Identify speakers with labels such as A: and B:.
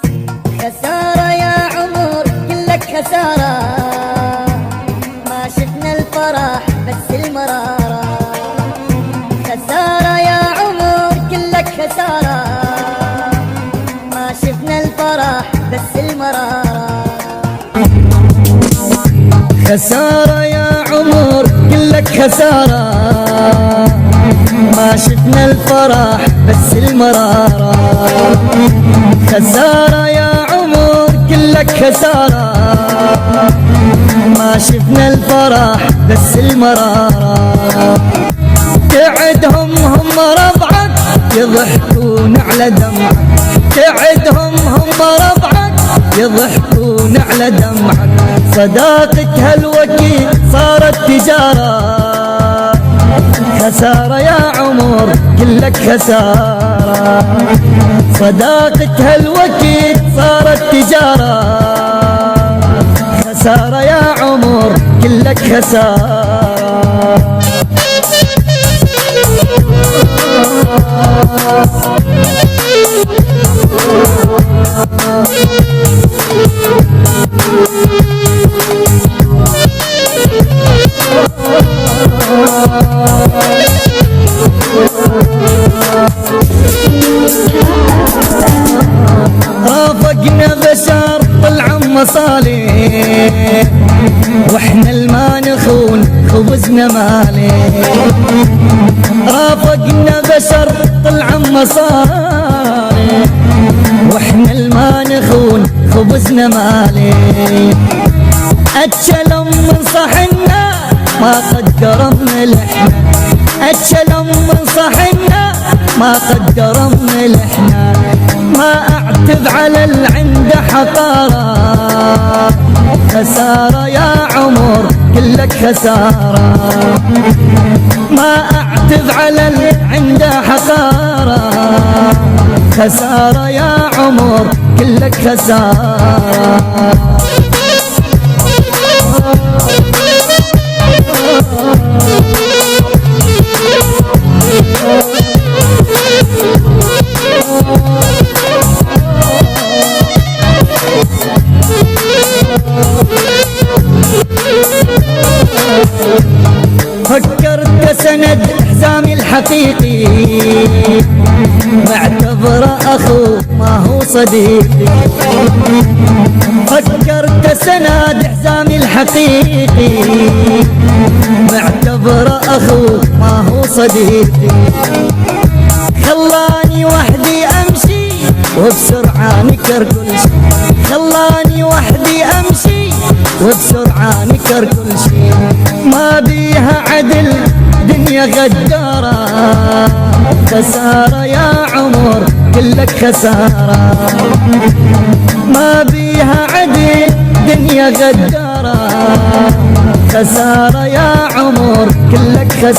A: خسارة يا عمر كلك خسارة، ما شفنا الفرح بس المرارة. خسارة يا عمر كلك خسارة، ما شفنا الفرح بس المرارة. خسارة يا عمر كلك خسارة، ما شفنا الفرح بس المرارة. خسارة يا عمر كلك خسارة، ما شفنا الفرح بس المرارة. تعدهم هم ربعك يضحكون على دمعك، تعدهم هم ربعك يضحكون على دمعك. صداقة هالوكيل صارت تجارة. خسارة يا عمر كلك خسارة، صداقة هالوكيل صارت تجارة. خسارة يا عمر كلك خسارة. رافقنا بشر طلع مصالح، واحنا الما نخون خبزنا مالح. رافقنا بشر طلع مصالح، واحنا الما نخون خبزنا مالح. اتشلم من صحنا ما قدرنا لحنا، اتشلم من صحنا ما قدرنا لحنا. ما اعتب على العند حقارة. خسارة يا عمر كلك خسارة، ما اعتب على العند حقارة. خسارة يا عمر كلك خسارة. فكرت سند حزامي الحقيقي، معتبره اخو ما هو صديقي. فكرت سند حزامي الحقيقي، معتبره اخو ما هو صديقي. خلاني وحدي امشي وبسرعة نكر كل شي، خلاني وحدي امشي وبسرعة نكر كل شي. ما بيها عدل دنيا غدارة. خسارة يا عمر كلك خسارة، ما بيها عدل دنيا غدارة. خسارة يا عمر كلك خسارة.